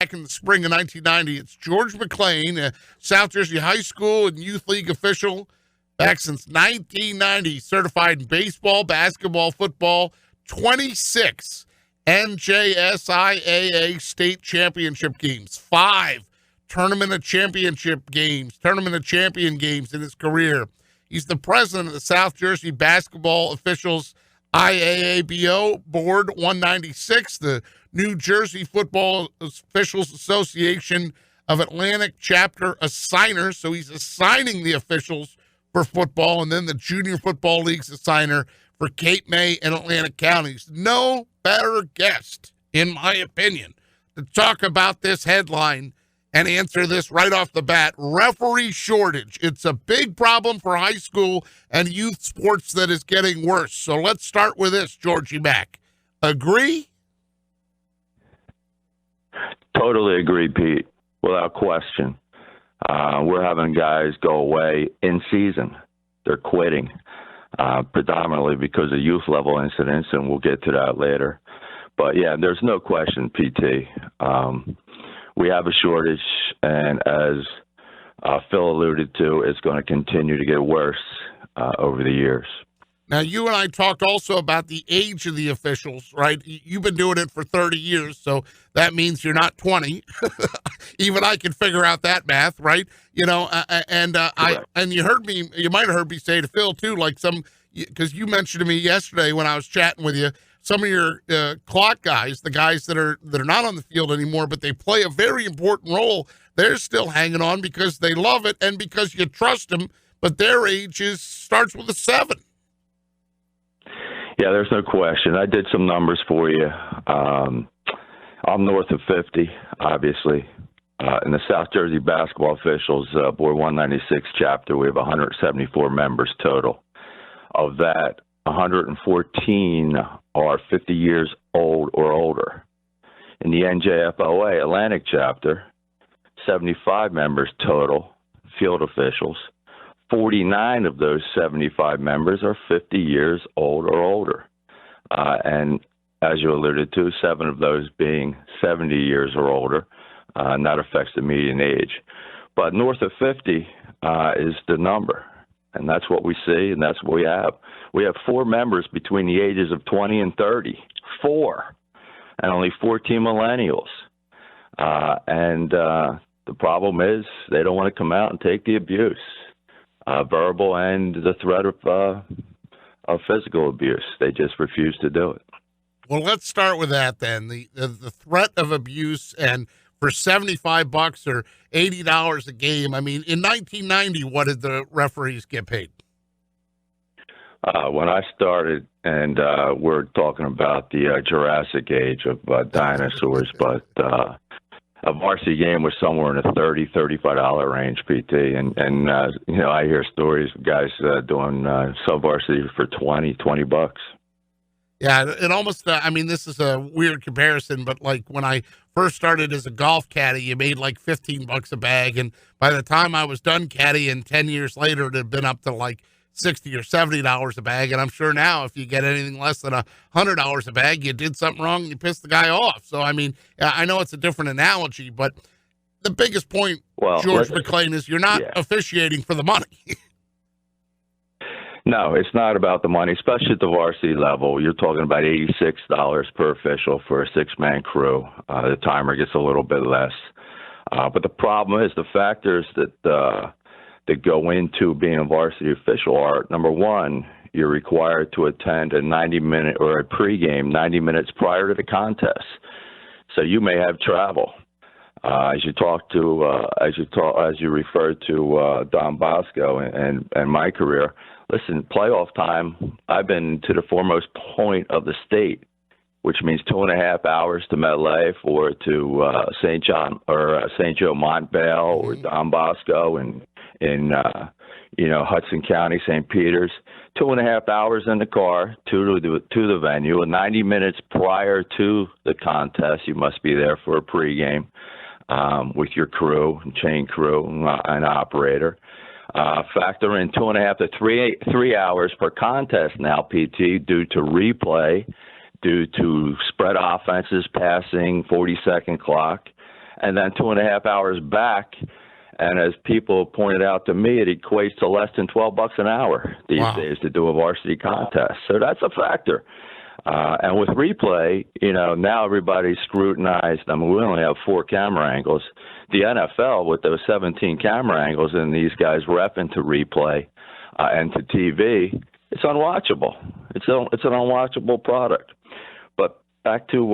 back in the spring of 1990. It's George McClain, a South Jersey high school and youth league official back since 1990, certified in baseball, basketball, football, 26 NJSIAA state championship games, 5 tournament of champion games in his career. He's the president of the South Jersey Basketball Officials IAABO Board 196, the New Jersey Football Officials Association of Atlantic Chapter assigner. So he's assigning the officials for football, and then the Junior Football League's assigner for Cape May and Atlantic counties. No better guest, in my opinion, to talk about this headline and answer this right off the bat. Referee shortage. It's a big problem for high school and youth sports that is getting worse. So let's start with this, Georgie Mack. Agree? Totally agree, Pete, without question. We're having guys go away in season. They're quitting, predominantly because of youth level incidents, and we'll get to that later. But yeah, there's no question, PT. We have a shortage, and as Phil alluded to, it's going to continue to get worse over the years. Now, you and I talked also about the age of the officials, right? You've been doing it for 30 years, so that means you're not 20. Even I can figure out that math, right? You know, and you might have heard me say to Phil too, like because you mentioned to me yesterday when I was chatting with you, some of your clock guys, the guys that are not on the field anymore, but they play a very important role. They're still hanging on because they love it and because you trust them, but their age starts with a 7. Yeah, there's no question. I did some numbers for you. I'm north of 50, obviously. In the South Jersey Basketball Officials Board 196 chapter, we have 174 members total. Of that, 114 are 50 years old or older. In the NJFOA Atlantic chapter, 75 members total, field officials. 49 of those 75 members are 50 years old or older. And as you alluded to, 7 of those being 70 years or older, and that affects the median age. But north of 50 is the number, and that's what we see, and that's what we have. We have 4 members between the ages of 20 and 30, 4, and only 14 millennials. And the problem is they don't want to come out and take the abuse. Verbal and the threat of physical abuse. They just refuse to do it. Well, let's start with that then. The threat of abuse, and for $75 or $80 a game. I mean, in 1990, what did the referees get paid? When I started, and we're talking about the Jurassic age of dinosaurs, but a varsity game was somewhere in the $30, $35 range, PT. And you know, I hear stories of guys doing sub-varsity for $20. Yeah, it almost, I mean, this is a weird comparison, but like when I first started as a golf caddy, you made like $15 a bag. And by the time I was done caddying 10 years later, it had been up to like $60 or $70 a bag. And I'm sure now if you get anything less than $100 a bag, you did something wrong and you pissed the guy off. So, I mean, I know it's a different analogy, but the biggest point, George McClain, is you're not officiating for the money. No, it's not about the money, especially at the varsity level. You're talking about $86 per official for a 6-man crew. The timer gets a little bit less. But the problem is the factors that go into being a varsity official are, number one, you're required to attend a 90-minute or a pregame 90 minutes prior to the contest. So you may have travel. As you referred to Don Bosco and my career, listen, playoff time, I've been to the foremost point of the state, which means 2.5 hours to MetLife or to St. John or St. Joe Montvale or Don Bosco in Hudson County, St. Peters. 2.5 hours in the car to the venue. 90 minutes prior to the contest, you must be there for a pregame with your crew, chain crew, and operator. Factor in 2.5 to 3 hours per contest now, PT, due to replay, due to spread offenses passing 40-second clock, and then 2.5 hours back. And as people pointed out to me, it equates to less than $12 an hour these days to do a varsity contest. So that's a factor. And with replay, now everybody's scrutinized. I mean, we only have 4 camera angles. The NFL, with those 17 camera angles and these guys ref into replay and to TV, it's unwatchable. It's an unwatchable product. But back to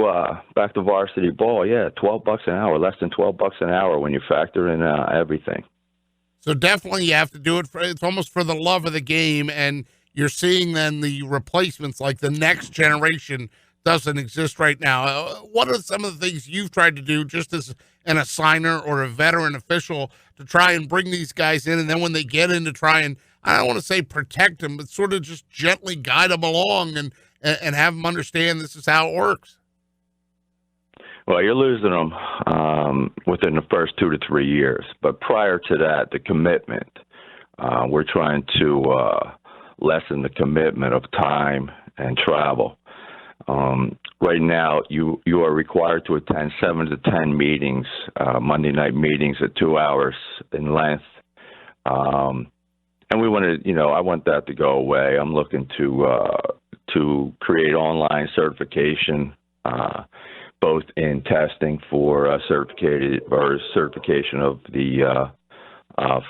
varsity ball, yeah, $12 an hour, less than $12 an hour when you factor in everything. So definitely you have to do it it's almost for the love of the game, and you're seeing then the replacements, like the next generation doesn't exist right now. What are some of the things you've tried to do just as an assigner or a veteran official to try and bring these guys in, and then when they get in to try and, I don't want to say protect them, but sort of just gently guide them along and have them understand this is how it works? Well, you're losing them within the first 2 to 3 years. But prior to that, the commitment, we're trying to lessen the commitment of time and travel. Right now, you are required to attend 7 to 10 meetings, Monday night meetings at 2 hours in length. And we want to, I want that to go away. I'm looking to create online certification, both in testing for certification of the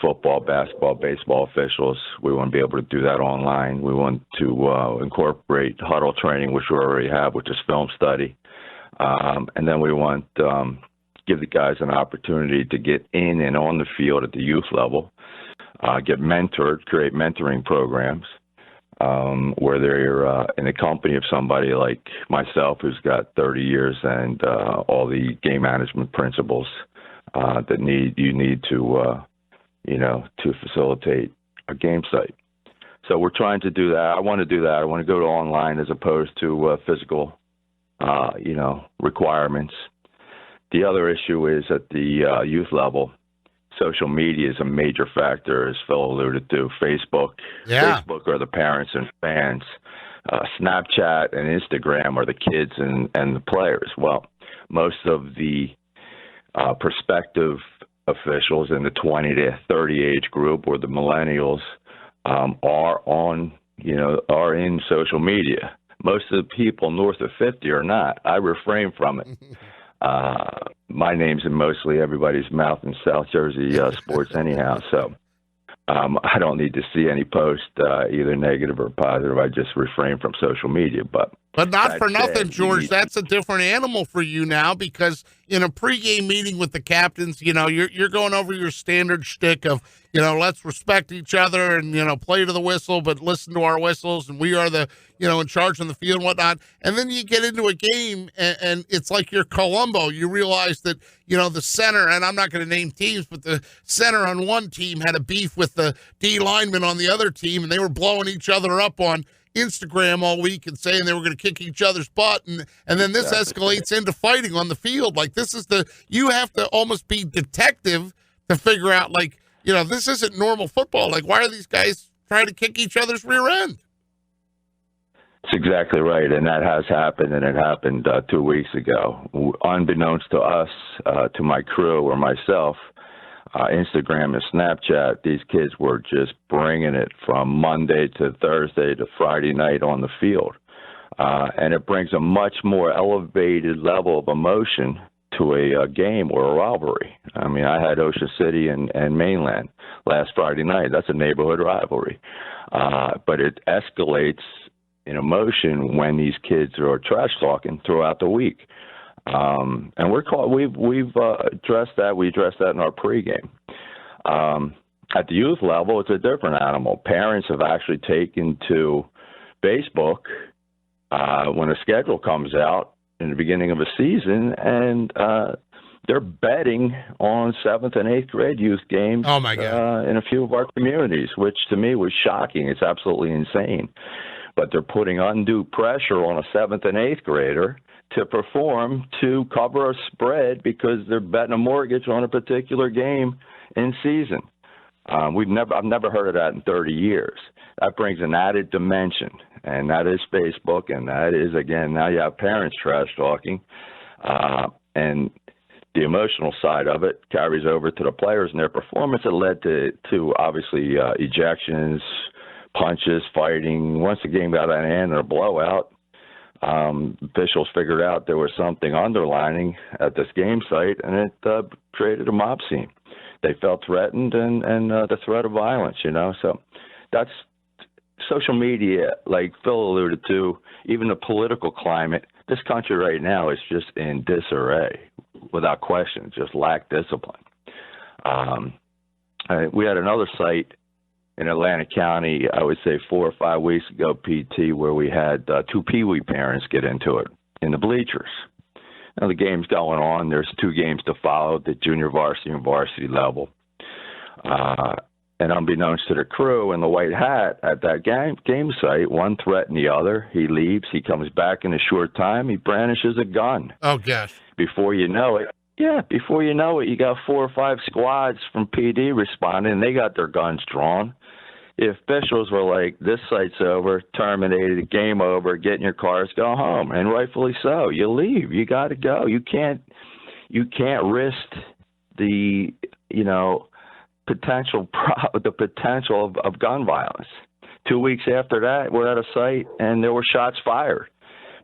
football, basketball, baseball officials. We want to be able to do that online. We want to incorporate huddle training, which we already have, which is film study. And then we want give the guys an opportunity to get in and on the field at the youth level, get mentored, create mentoring programs where they're in the company of somebody like myself who's got 30 years and all the game management principles that you need to to facilitate a game site. So we're trying to do that. I want to do that. I want to go to online as opposed to physical, requirements. The other issue is at the youth level, social media is a major factor, as Phil alluded to. Facebook are the parents and fans. Snapchat and Instagram are the kids and the players. Well, most of the prospective officials in the 20 to 30 age group, or the millennials, are in social media. Most of the people north of 50 are not. I refrain from it. My name's in mostly everybody's mouth in South Jersey sports anyhow, so I don't need to see any post, either negative or positive. I just refrain from social media. But not for nothing, George, that's a different animal for you now, because in a pregame meeting with the captains, you're going over your standard shtick of, let's respect each other and, play to the whistle, but listen to our whistles, and we are the, in charge on the field and whatnot. And then you get into a game and it's like you're Columbo. You realize that, the center, and I'm not going to name teams, but the center on one team had a beef with the D lineman on the other team, and they were blowing each other up on Instagram all week and saying they were going to kick each other's butt, and then this escalates into fighting on the field. Like, you have to almost be detective to figure out, like, this isn't normal football. Like, why are these guys trying to kick each other's rear end? That's exactly right, and that has happened, and it happened 2 weeks ago. Unbeknownst to us, to my crew or myself, Instagram and Snapchat, these kids were just bringing it from Monday to Thursday to Friday night on the field. And it brings a much more elevated level of emotion to a game or a rivalry. I mean, I had Ocean City and Mainland last Friday night. That's a neighborhood rivalry. But it escalates in emotion when these kids are trash talking throughout the week. And we've addressed that. We addressed that in our pregame. At the youth level, it's a different animal. Parents have actually taken to Facebook when a schedule comes out in the beginning of a season, and they're betting on 7th and 8th grade youth games. Oh my God. In a few of our communities, which to me was shocking. It's absolutely insane. But they're putting undue pressure on a 7th and 8th grader to perform to cover a spread because they're betting a mortgage on a particular game in season. I've never heard of that in 30 years. That brings an added dimension, and that is Facebook, and that is, again, now you have parents trash talking, and the emotional side of it carries over to the players and their performance. It led to obviously ejections, punches, fighting. Once the game got out of hand in a blowout, officials figured out there was something underlining at this game site, and it created a mob scene. They felt threatened and the threat of violence, So that's social media, like Phil alluded to, even the political climate. This country right now is just in disarray, without question, just lack discipline. We had another site in Atlantic County, I would say 4 or 5 weeks ago, PT, where we had 2 Pee Wee parents get into it in the bleachers. Now the game's going on. There's 2 games to follow at the junior varsity and varsity level. And unbeknownst to the crew in the white hat at that game site, one threatened the other. He leaves. He comes back in a short time. He brandishes a gun. Oh, gosh. Before you know it, you got 4 or 5 squads from PD responding, and they got their guns drawn. The officials were like, this site's over, terminated, game over, get in your cars, go home. And rightfully so. You leave. You got to go. You can't risk the, potential of gun violence. 2 weeks after that, we're at a site, and there were shots fired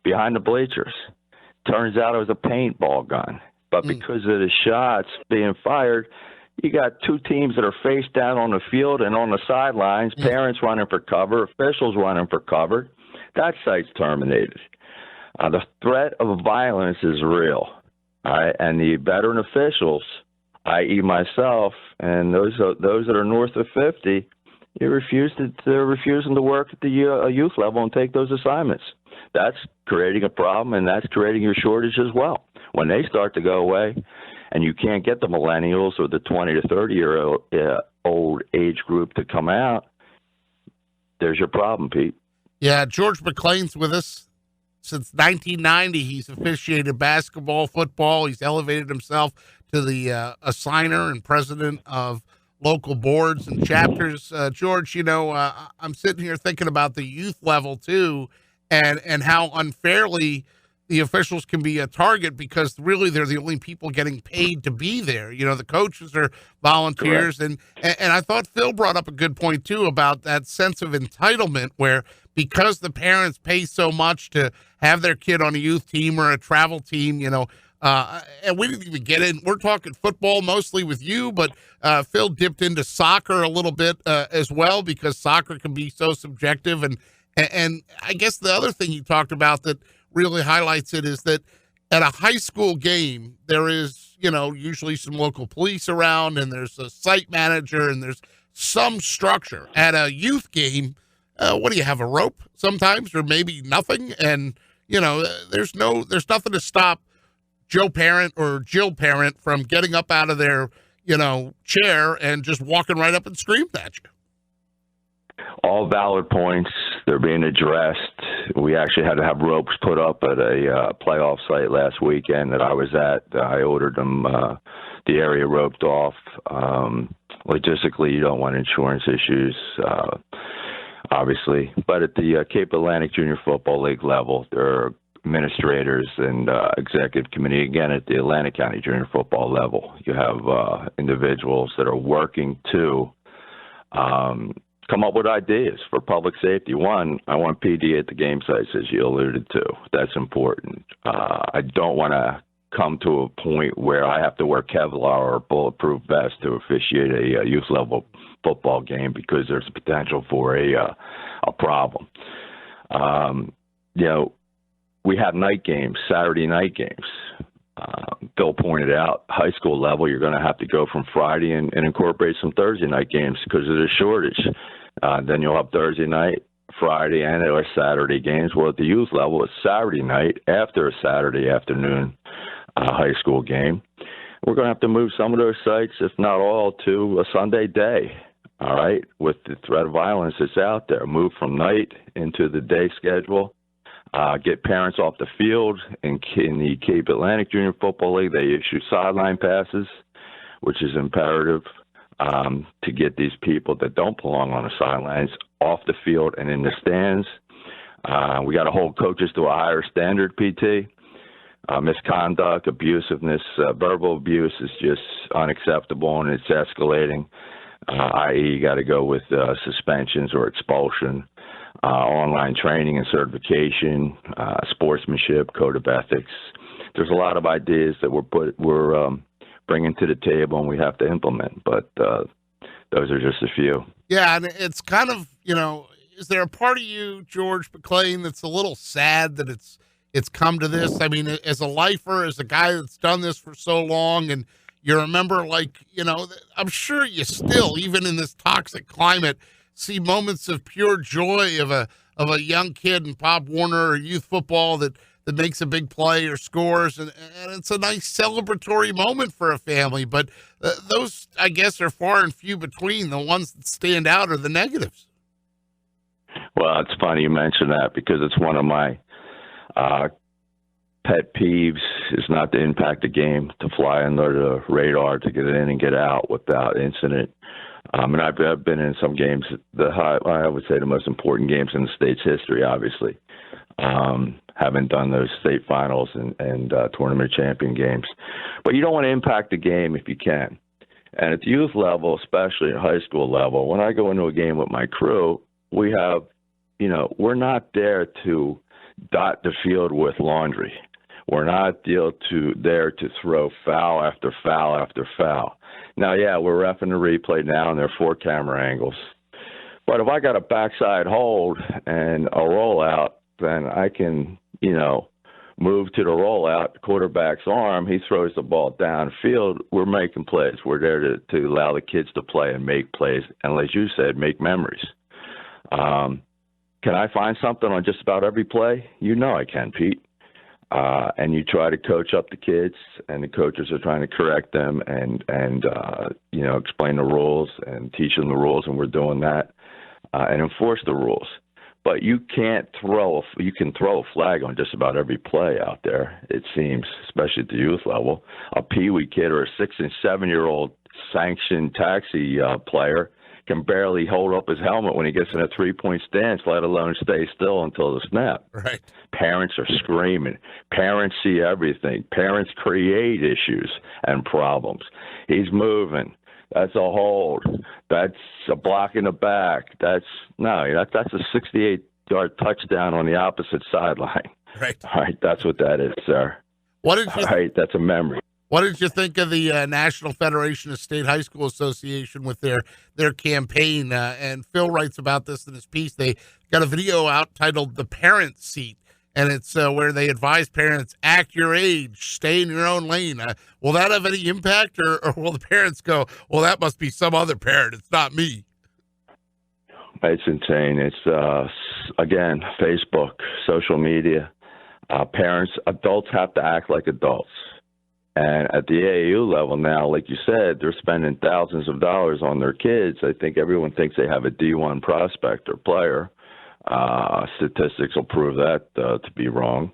behind the bleachers. Turns out it was a paintball gun. But because of the shots being fired, you got 2 teams that are face down on the field and on the sidelines, parents running for cover, officials running for cover. That site's terminated. The threat of violence is real. All right? And the veteran officials, i.e. myself, and those that are north of 50, they're refusing to work at the youth level and take those assignments. That's creating a problem, and that's creating your shortage as well. When they start to go away, and you can't get the millennials or the 20 to 30-year-old age group to come out, there's your problem, Pete. Yeah, George McLean's with us. Since 1990, he's officiated basketball, football. He's elevated himself to the assigner and president of local boards and chapters. George, I'm sitting here thinking about the youth level, too, and how unfairly the officials can be a target because really they're the only people getting paid to be there. The coaches are volunteers. Correct. And I thought Phil brought up a good point, too, about that sense of entitlement where because the parents pay so much to have their kid on a youth team or a travel team, and we didn't even get in. We're talking football mostly with you, but Phil dipped into soccer a little bit as well because soccer can be so subjective. And I guess the other thing you talked about that really highlights it is that at a high school game, there is, usually some local police around and there's a site manager and there's some structure. At a youth game, what do you have, a rope sometimes or maybe nothing? And, there's nothing to stop Joe Parent or Jill Parent from getting up out of their, chair and just walking right up and screaming at you. All valid points. They're being addressed. We actually had to have ropes put up at a playoff site last weekend that I was at. I ordered them, the area roped off. Logistically, you don't want insurance issues, obviously. But at the Cape Atlantic Junior Football League level, there are administrators and executive committee, again, at the Atlantic County Junior Football level. You have individuals that are working to come up with ideas for public safety. One, I want PD at the game sites, as you alluded to. That's important. I don't want to come to a point where I have to wear Kevlar or a bulletproof vest to officiate a youth level football game because there's a potential for a problem. We have night games, Saturday night games. Bill pointed out, high school level, you're going to have to go from Friday and incorporate some Thursday night games because of the shortage. Then you'll have Thursday night, Friday, and or Saturday games. Well, at the youth level, it's Saturday night after a Saturday afternoon high school game. We're going to have to move some of those sites, if not all, to a Sunday day, all right, with the threat of violence that's out there. Move from night into the day schedule. Get parents off the field. In the Cape Atlantic Junior Football League, they issue sideline passes, which is imperative to get these people that don't belong on the sidelines off the field and in the stands. We got to hold coaches to a higher standard, PT. Misconduct, abusiveness, verbal abuse is just unacceptable, and it's escalating. I.e., you got to go with suspensions or expulsion, online training and certification, sportsmanship, code of ethics. There's a lot of ideas that we're bringing to the table, and we have to implement. But those are just a few. Yeah, and it's kind of, is there a part of you, George McClain, that's a little sad that it's come to this? I mean, as a lifer, as a guy that's done this for so long, and you remember, I'm sure you still, even in this toxic climate, see moments of pure joy of a young kid in Pop Warner or youth football that makes a big play or scores, and it's a nice celebratory moment for a family. But those, I guess, are far and few between. The ones that stand out are the negatives. Well, it's funny you mention that, because it's one of my pet peeves is not to impact the game, to fly under the radar, to get in and get out without incident. And I've been in some games, I would say the most important games in the state's history, obviously. Haven't done those state finals and tournament champion games. But you don't want to impact the game if you can. And at the youth level, especially at high school level, when I go into a game with my crew, we have, we're not there to dot the field with laundry. We're not there to throw foul after foul after foul. Now, yeah, we're reffing the replay now, and there are 4 camera angles. But if I got a backside hold and a rollout, then I can, move to the rollout, quarterback's arm, he throws the ball downfield. We're making plays. We're there to allow the kids to play and make plays, and as you said, make memories. Can I find something on just about every play? I can, Pete. And you try to coach up the kids, and the coaches are trying to correct them and explain the rules and teach them the rules, and we're doing that, and enforce the rules. But you can throw a flag on just about every play out there, it seems, especially at the youth level. A peewee kid or a 6 and 7-year-old sanctioned taxi player can barely hold up his helmet when he gets in a 3-point stance, let alone stay still until the snap. Right. Parents are screaming. Parents see everything. Parents create issues and problems. He's moving. That's a hold. That's a block in the back. That's a 68-yard touchdown on the opposite sideline. Right. All right, that's what that is, sir. All right, that's a memory. What did you think of the National Federation of State High School Association with their campaign? And Phil writes about this in his piece. They got a video out titled "The Parent Seat," and it's where they advise parents, act your age, stay in your own lane. Will that have any impact, or will the parents go, well, that must be some other parent, it's not me? It's insane. It's, again, Facebook, social media. Adults have to act like adults. And at the AAU level now, like you said, they're spending thousands of dollars on their kids. I think everyone thinks they have a D1 prospect or player. Statistics will prove that to be wrong,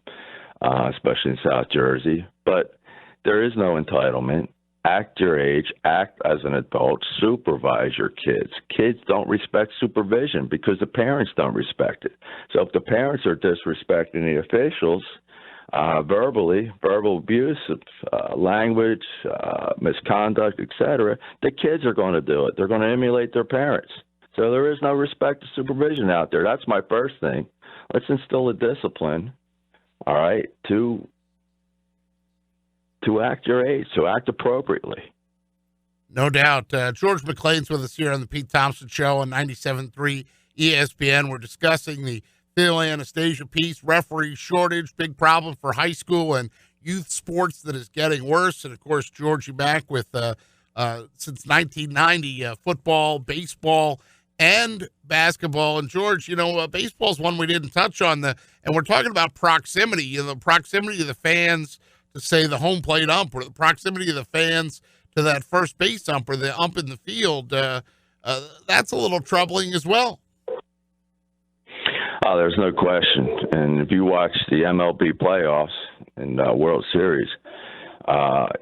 especially in South Jersey. But there is no entitlement. Act your age, act as an adult, supervise your kids. Kids don't respect supervision because the parents don't respect it. So if the parents are disrespecting the officials, verbal abuse, language, misconduct, etc., the kids are going to do it. They're going to emulate their parents. So there is no respect to supervision out there. That's my first thing. Let's instill a discipline, all right, to act your age, to act appropriately. No doubt. George McClain's with us here on the Pete Thompson Show on 97.3 ESPN. We're discussing the Phil Anastasia piece, referee shortage, big problem for high school and youth sports that is getting worse. And, of course, Georgie Mack with, since 1990, football, baseball, and basketball. And, George, baseball is one we didn't touch on. And we're talking about proximity, the proximity of the fans to, say, the home plate ump, or the proximity of the fans to that first base ump or the ump in the field. That's a little troubling as well. Oh, there's no question. And if you watch the MLB playoffs and World Series,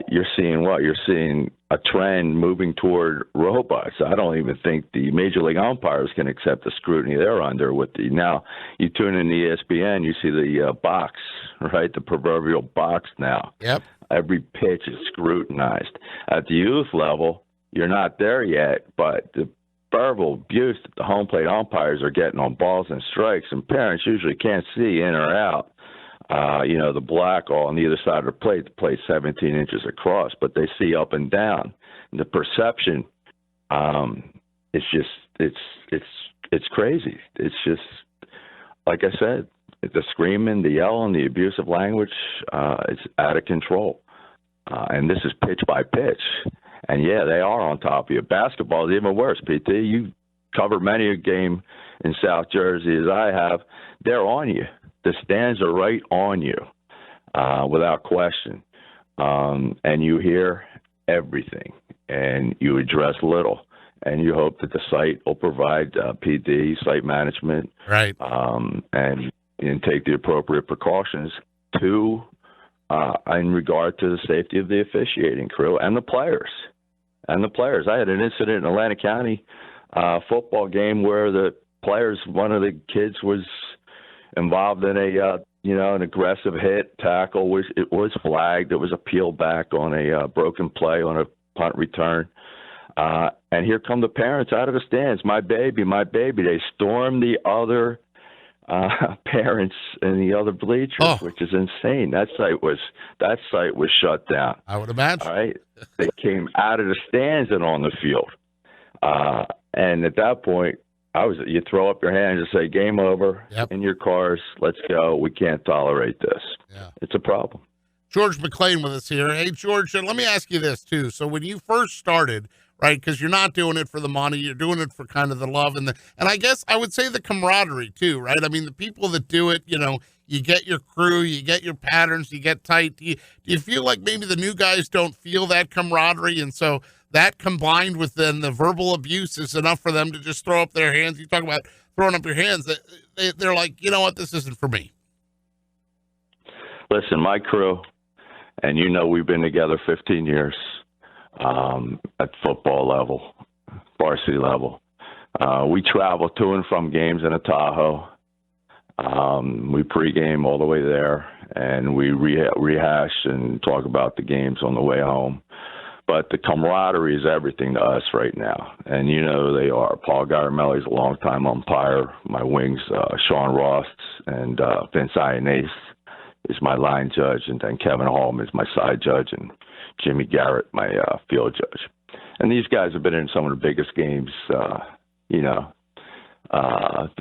you're seeing what? You're seeing a trend moving toward robots. I don't even think the major league umpires can accept the scrutiny they're under with the now. You tune in the ESPN, you see the box, right? The proverbial box now. Yep. Every pitch is scrutinized. At the youth level, you're not there yet, but the verbal abuse that the home plate umpires are getting on balls and strikes, and parents usually can't see in or out. The black all on either side of the plate 17 inches across, but they see up and down. And the perception, it's just, it's crazy. It's just, like I said, the screaming, the yelling, the abusive language, it's out of control. And this is pitch by pitch. And yeah, they are on top of you. Basketball is even worse, PT. You cover many a game in South Jersey as I have. They're on you. The stands are right on you, without question. And you hear everything, and you address little. And you hope that the site will provide PD, site management, right, and take the appropriate precautions to in regard to the safety of the officiating crew and the players. I had an incident in Atlantic County football game where the players, one of the kids was involved in an aggressive hit tackle. It was flagged. It was a peel back on a broken play on a punt return. And here come the parents out of the stands. My baby. They stormed the other parents in the other bleachers, which is insane. That site was shut down. I would imagine. All right, they came out of the stands and on the field, and at that point, you throw up your hands and say, "Game over." Yep. In your cars, let's go. We can't tolerate this. Yeah. It's a problem. George McClain with us here. Hey, George, let me ask you this too. So when you first started, right, because you're not doing it for the money, you're doing it for kind of the love and I guess I would say the camaraderie too, right? I mean, the people that do it, you get your crew, you get your patterns, you get tight. Do you feel like maybe the new guys don't feel that camaraderie, and so that combined with then the verbal abuse is enough for them to just throw up their hands? You talk about throwing up your hands. They're like, you know what, this isn't for me. Listen, my crew, and we've been together 15 years. At football level, varsity level. We travel to and from games in a Tahoe. We pregame all the way there, and we rehash and talk about the games on the way home. But the camaraderie is everything to us right now. And they are. Paul Garamelli's a longtime umpire. My wings, Sean Ross and Vince Ionase is my line judge, and then Kevin Holm is my side judge, and Jimmy Garrett, my field judge. And these guys have been in some of the biggest games, that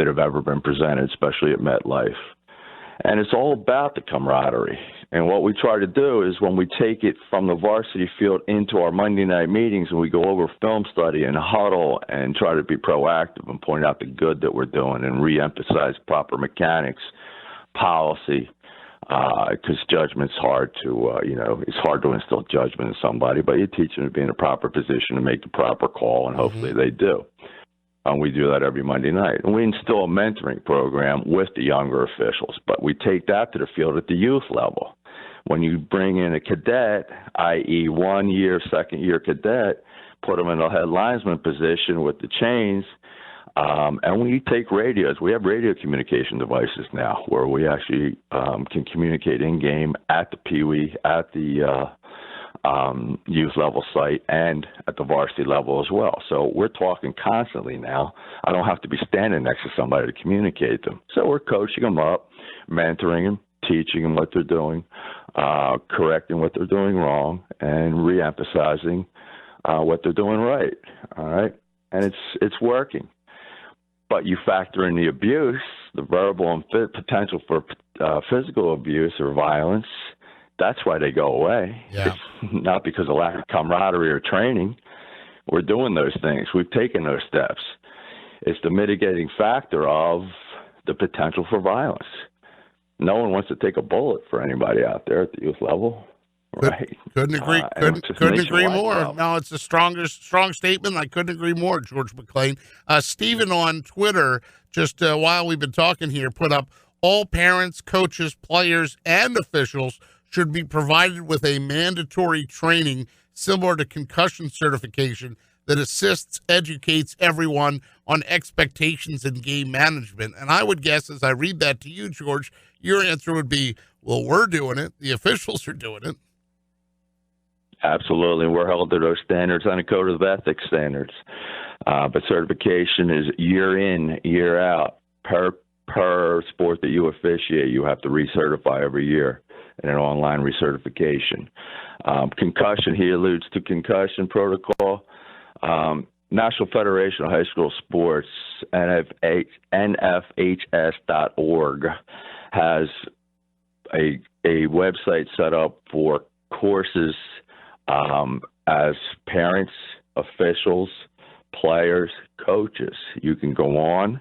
have ever been presented, especially at MetLife. And it's all about the camaraderie. And what we try to do is when we take it from the varsity field into our Monday night meetings and we go over film study and huddle and try to be proactive and point out the good that we're doing and reemphasize proper mechanics, policy, because judgment's hard to, it's hard to instill judgment in somebody, but you teach them to be in a proper position to make the proper call, and hopefully they do. And we do that every Monday night. And we instill a mentoring program with the younger officials, but we take that to the field at the youth level. When you bring in a cadet, i.e. 1 year, second-year cadet, put them in a head linesman position with the chains, and we take radios. We have radio communication devices now where we actually can communicate in-game at the Pee-wee, at the youth level site, and at the varsity level as well. So we're talking constantly now. I don't have to be standing next to somebody to communicate them. So we're coaching them up, mentoring them, teaching them what they're doing, correcting what they're doing wrong, and reemphasizing what they're doing right. All right, and it's working. But you factor in the abuse, the verbal and potential for physical abuse or violence. That's why they go away. Yeah. It's not because of lack of camaraderie or training. We're doing those things. We've taken those steps. It's the mitigating factor of the potential for violence. No one wants to take a bullet for anybody out there at the youth level. Right. Couldn't agree. Couldn't agree more. Problem. No, it's a strong statement. I couldn't agree more, George McClain. Stephen on Twitter, just while we've been talking here, put up, all parents, coaches, players, and officials should be provided with a mandatory training similar to concussion certification that assists, educates everyone on expectations and game management. And I would guess, as I read that to you, George, your answer would be, well, we're doing it. The officials are doing it. Absolutely. We're held to those standards on a code of ethics standards. But certification is year in, year out. Per sport that you officiate, you have to recertify every year in an online recertification. Concussion, he alludes to concussion protocol. National Federation of High School Sports, NFHS.org, has a website set up for courses as parents, officials, players, coaches. You can go online.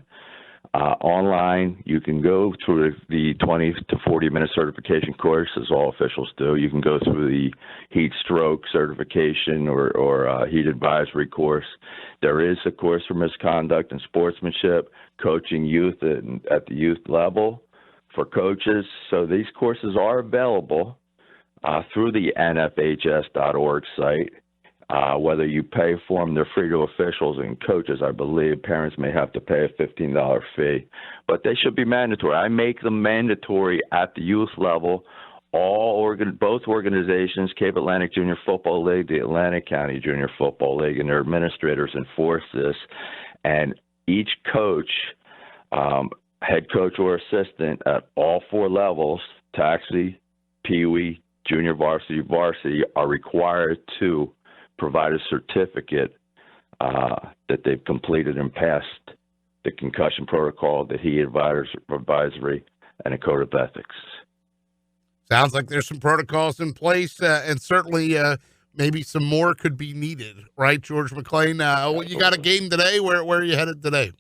You can go through the 20 to 40-minute certification course, as all officials do. You can go through the heat stroke certification or heat advisory course. There is a course for misconduct and sportsmanship, coaching youth at the youth level for coaches. So these courses are available through the NFHS.org site. Whether you pay for them, they're free to officials and coaches. I believe parents may have to pay a $15 fee, but they should be mandatory. I make them mandatory at the youth level. Both organizations, Cape Atlantic Junior Football League, the Atlantic County Junior Football League, and their administrators enforce this. And each coach, head coach or assistant at all four levels, taxi, peewee, junior varsity, are required to provide a certificate that they've completed and passed the concussion protocol, the heat advisory, and a code of ethics. Sounds like there's some protocols in place, and certainly maybe some more could be needed, right, George McClain? You got a game today. Where are you headed today?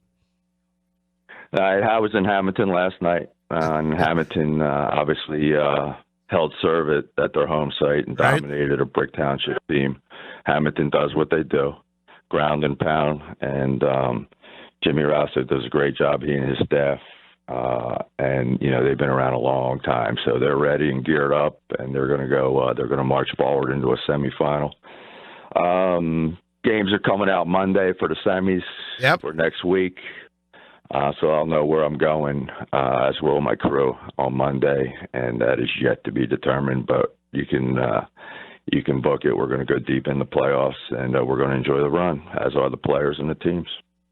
I was in Hamilton last night, and Hamilton obviously held serve at their home site and dominated a Brick Township team. Hamilton does what they do, ground and pound, and Jimmy Rouser does a great job, he and his staff. And, they've been around a long time, so they're ready and geared up, and they're going to go, they're going to march forward into a semifinal. Games are coming out Monday for the semis for next week. So I'll know where I'm going, as will my crew on Monday, and that is yet to be determined, but you can book it. We're going to go deep in the playoffs, and we're going to enjoy the run, as are the players and the teams.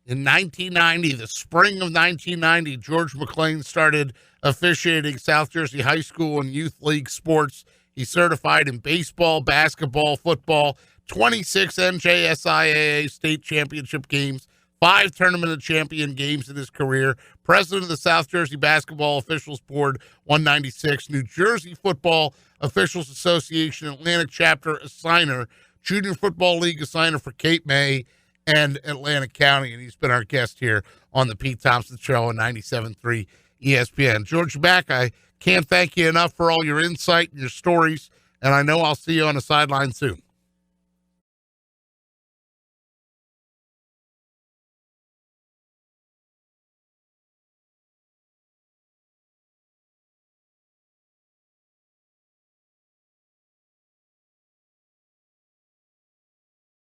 In 1990, the spring of 1990, George McClain started officiating South Jersey High School and Youth League sports. He certified in baseball, basketball, football, 26 NJSIAA state championship games, 5 tournament of champion games in his career, president of the South Jersey Basketball Officials Board 196, New Jersey Football Officials Association Atlantic Chapter assigner, Junior Football League assigner for Cape May and Atlantic County, and he's been our guest here on the Pete Thompson Show on 97.3 ESPN. George Mack, I can't thank you enough for all your insight and your stories, and I know I'll see you on the sideline soon.